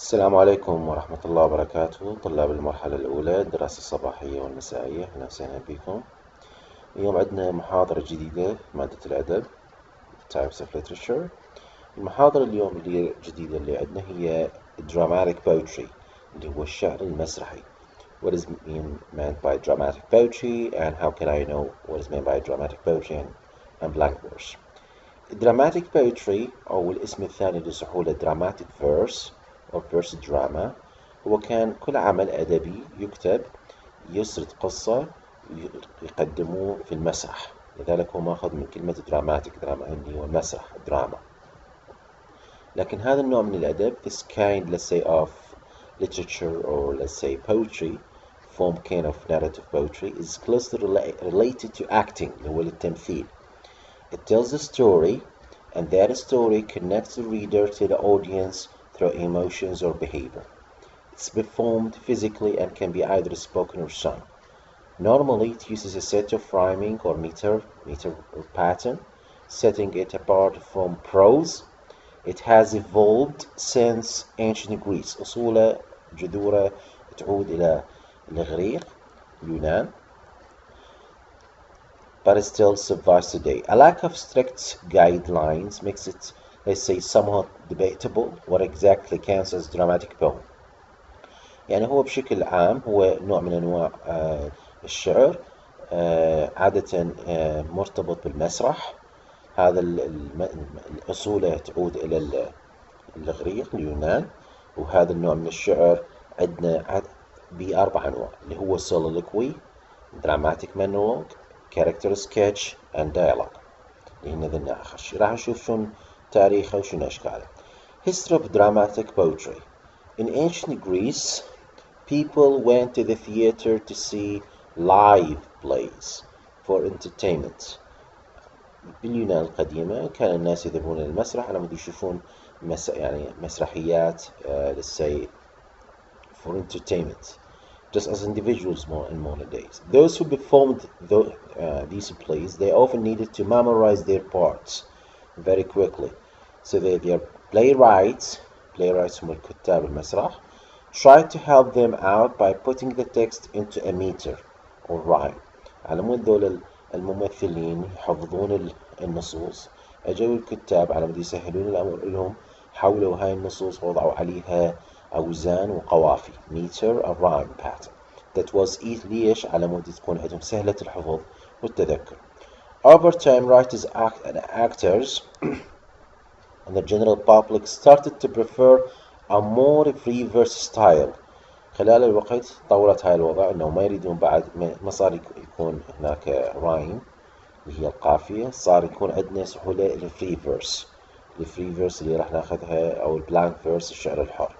السلام عليكم ورحمة الله وبركاته طلاب المرحلة الأولى الدراسة الصباحية والمسائية. أهلا وسهلا بكم. اليوم عندنا محاضرة جديدة في مادة الأدب Types of Literature. المحاضرة اليوم الجديدة اللي عندنا هي Dramatic Poetry اللي هو الشعر المسرحي. What is meant by dramatic poetry and how can I know what is meant by dramatic poetry and blank verse. Dramatic poetry أو الاسم الثاني لسهولة dramatic verse أو verse drama هو كان كل عمل أدبي يكتب يسرد قصة يقدموه في المسرح، لذلك هو ماخذ من كلمة dramatic اللي هو المسرح دراما. لكن هذا النوع من الأدب this kind let's say of literature or let's say poetry form kind of narrative poetry is closely related to acting اللي هو التمثيل. It tells a story and that story connects the reader to the audience through emotions or behavior. It's performed physically and can be either spoken or sung. Normally it uses a set of rhyming or meter or pattern, setting it apart from prose. It has evolved since ancient Greece. أصوله جذوره تعود إلى الإغريق اليونان, but it still survives today. A lack of strict guidelines makes it, let's say, somewhat debatable what exactly counts as dramatic poem. يعني هو بشكل عام هو نوع من أنواع الشعر عادة مرتبط بالمسرح. هذا الأصول تعود إلى الإغريق اليونان، وهذا النوع من الشعر عندنا بأربع أنواع اللي هو soliloquy, dramatic monologue, character sketch and dialogue اللي هن ذننا آخر شيء. راح نشوف شون تاريخه وشون أشكاله. History of dramatic poetry. In ancient Greece, people went to the theater to see live plays for entertainment. باليونان القديمة كان الناس يذهبون إلى المسرح على مود يشوفون يعني مسرحيات let's say for entertainment, just as individuals more in modern days. Those who performed these plays, they often needed to memorize their parts very quickly. So their playwrights هم الكتاب المسرح, tried to help them out by putting the text into a meter or rhyme. على مود ذول الممثلين يحفظون النصوص, أجوا الكتاب على مود يسهلون الأمر لهم, حولوا هاي النصوص وضعوا عليها أوزان وقوافي meter or rhyme pattern that was easy ليش على مود تكون عندهم سهلة الحفظ والتذكر. Over time, writers and actors and the general public started to prefer a more free verse style. خلال الوقت طورت هاي الوضع انه ما يريدون بعد ما صار يكون هناك رايم اللي هي القافية, صار يكون عندنا سهولة الفري فيرس. الفري فيرس اللي راح ناخذها او البلانك فيرس الشعر الحر.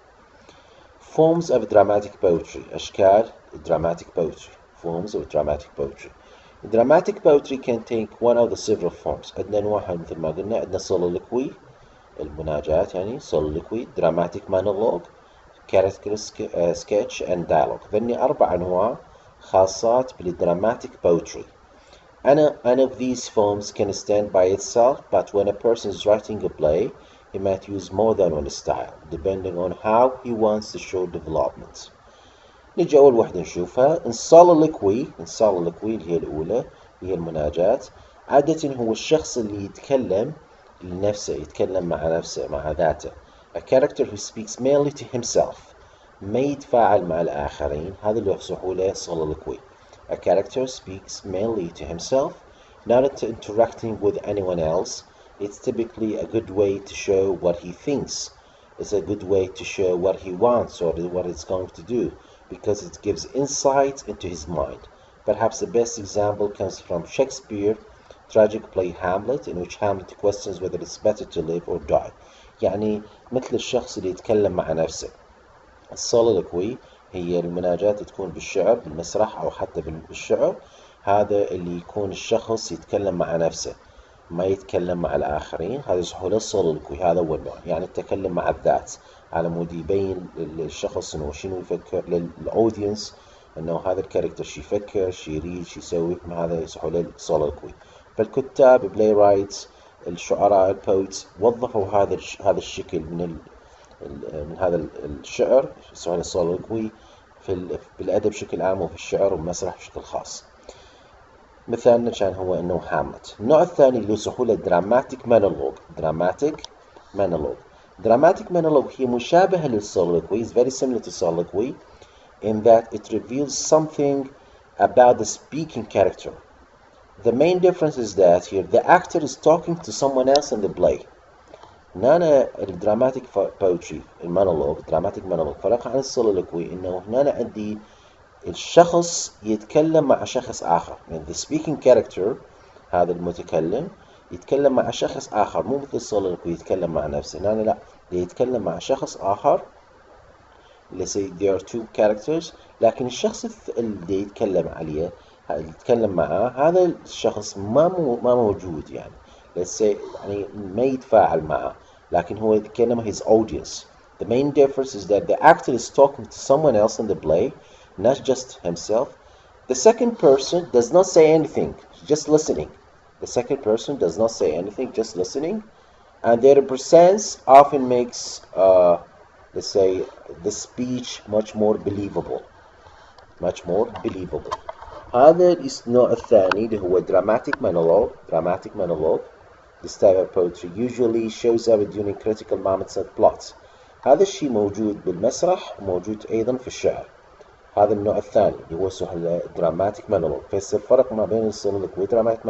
Forms of dramatic poetry. أشكال dramatic poetry. Forms of dramatic poetry. Dramatic poetry can take one of the several forms. عندنا أنواعها مثل ما قلنا, عندنا soliloquy المناجات يعني soliloquy, dramatic monologue, character sketch and dialogue. ذني أربع أنواع خاصات بالdramatic poetry. Any of these forms can stand by itself, but when a person is writing a play, he might use more than one style, depending on how he wants to show development. نيجي أول واحدة نشوفها. soliloquy اللي هي الأولى اللي هي المناجات. عادة هو الشخص اللي يتكلم لنفسه, يتكلم مع نفسه مع ذاته. A character who speaks mainly to himself, ما يتفاعل مع الآخرين. هذا اللي يصح له soliloquy. A character speaks mainly to himself, not interacting with anyone else. It's typically a good way to show what he thinks. It's a good way to show what he wants or what he's going to do, because it gives insight into his mind. Perhaps the best example comes from Shakespeare's tragic play Hamlet, in which Hamlet questions whether it's better to live or die. يعني مثل الشخص اللي يتكلم مع نفسه. السوليلوكوي هي المناجات تكون بالشعر بالمسرح أو حتى بالشعر. هذا اللي يكون الشخص يتكلم مع نفسه, ما يتكلم مع الآخرين. هذا يصحوا له السوليلوكوي. هذا أول نوع, يعني التكلم مع الذات على مود يبين للشخص إنه شنو يفكر للأودينس, إنه هذا الكاركتر شي يفكر شي يريد شي يسوي. هذا يصحوا له السوليلوكوي. فالكتاب بلاي رايتس الشعراء البوتس وظفوا هذا الشكل من من هذا الشعر يسمونه soliloquy بالأدب بشكل عام وفي الشعر والمسرح بشكل خاص. مثالنا كان هو إنه هاملت. النوع الثاني اللي يسموه له dramatic monologue. dramatic monologue هي مشابهة للsoliloquy, is very similar to soliloquy in that it reveals something about the speaking character. The main difference is that here the actor is talking to someone else in the play. هنا الدراماتيك بوتري المونولوج دراماتيك مونولوج فرق عن السولولوكوي انه هنا عندي الشخص يتكلم مع شخص اخر، يعني the speaking character هذا المتكلم يتكلم مع شخص اخر، مو مثل السولولوكوي يتكلم مع نفسه. هنا لا، يتكلم مع شخص اخر. let's say there are two characters، لكن الشخص اللي يتكلم عليه يتكلم معاه هذا الشخص ما موجود، يعني let's say يعني ما يتفاعل معه، لكن هو يتكلم his audience. The main difference is that the actor is talking to someone else in the play, not just himself. The second person does not say anything, just listening. The second person does not say anything, just listening, and their presence often makes let's say the speech much more believable. هذا النوع الثاني اللي هو dramatic monologue. This type of poetry usually shows up during critical moments and plots. هذا الشيء موجود بالمسرح وموجود أيضا في الشعر. هذا النوع الثاني اللي هو اسمه dramatic monologue. بس الفرق ما بين السولولوج والدراماتيك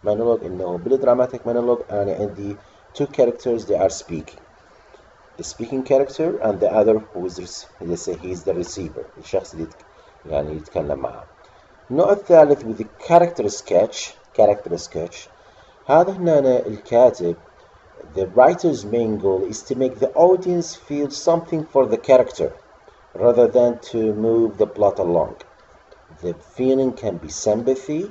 monologue إنه بالدراماتيك monologue أنا عندي two characters they are speaking. The speaking character and the other who is let's say he is the receiver، الشخص اللي يعني يتكلم معه. النوع الثالث with the character sketch. هذا هنا الكاتب the writer's main goal is to make the audience feel something for the character rather than to move the plot along. The feeling can be sympathy,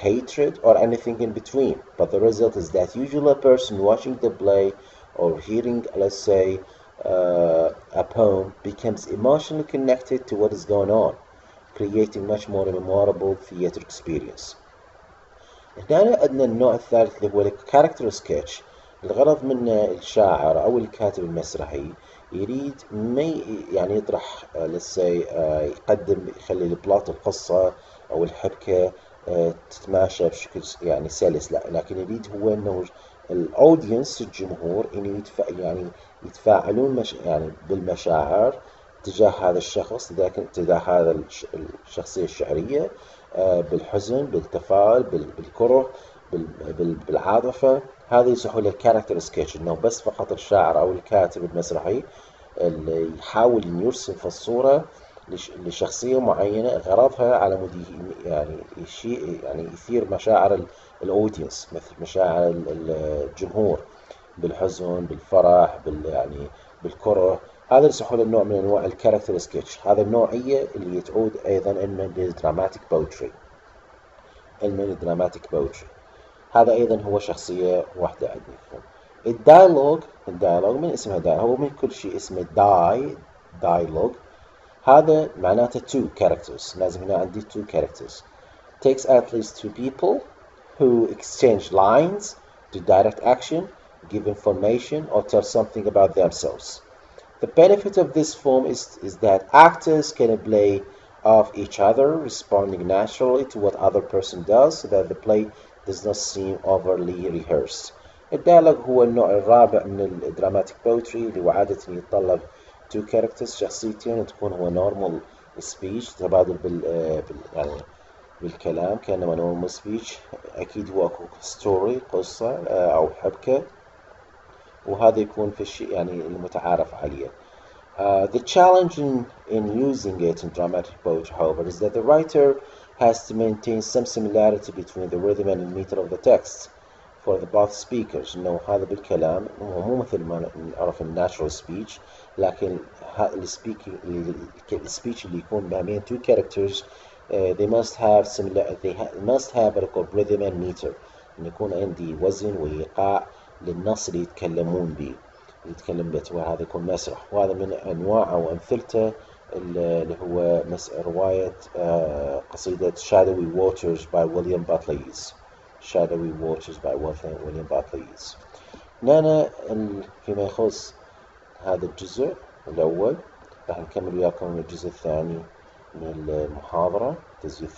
hatred, or anything in between, but the result is that usually a person watching the play or hearing, let's say, a poem becomes emotionally connected to what is going on, creating much more memorable theater experience. هنا عندنا النوع الثالث اللي هو الكاركتر سكتش. الغرض من الشاعر أو الكاتب المسرحي يريد ما يعني يطرح لسه يقدم يخلي البلاط القصة أو الحبكة تتماشى بشكل يعني سلس، لا، لكن يريد هو إنه الأودينس الجمهور إنه يعني يتفاعلون يعني بالمشاعر تجاه هذا الشخص، تجاه هذا الشخصية الشعرية، بالحزن، بالتفاؤل، بالكره، بالعاطفة. هذا يسموه له الكاركتر سكتش، انه بس فقط الشاعر او الكاتب المسرحي اللي يحاول ان يرسم في الصورة لشخصية معينة غرضها على مود يعني شيء يعني يثير مشاعر الاودينس، مثل مشاعر الجمهور بالحزن، بالفرح، يعني بالكره. هذا يسموه له نوع من انواع الكاركتر سكتش. هذا النوعية اللي تعود ايضا علما للدراماتيك بوتري. هذا ايضا هو شخصية واحدة عندكم. الدايلوج من اسمها هو من كل شيء اسمه دايلوج. هذا معناته two characters، لازم هنا عندي two characters. Takes at least two people who exchange lines to direct action, give information, or tell something about themselves. The benefit of this form is that actors can play off each other, responding naturally to what other person does, so that the play does not seem overly rehearsed. الديالوج هو النوع الرابع من الدراماتيك بوتري اللي هو عادة يتطلب two characters، شخصيتين، وتكون هو normal speech، تبادل يعني بالكلام كأنما normal speech. أكيد هو أكو ستوري، قصة أو حبكة، وهذا يكون في الشيء يعني المتعارف عليه. The challenge in using it in dramatic poetry, however, is that the writer has to maintain some similarity between the rhythm and the meter of the text for the both speakers. إنه هذا بالكلام هو مو مثل ما نعرف natural speech، لكن السبيتش اللي يكون ما بين two characters they must have similar they must have what called rhythm and meter، إن يكون عندي وزن وإيقاع للنص اللي يتكلمون به، يتكلم به، وهذا يكون مسرح. وهذا من أنواع أو أمثلته اللي هو رواية قصيدة Shadowy Waters by William Butler Yeats. William Butler Yeats. هنا فيما يخص هذا الجزء الأول. راح نكمل وياكم الجزء الثاني من المحاضرة، تسجيل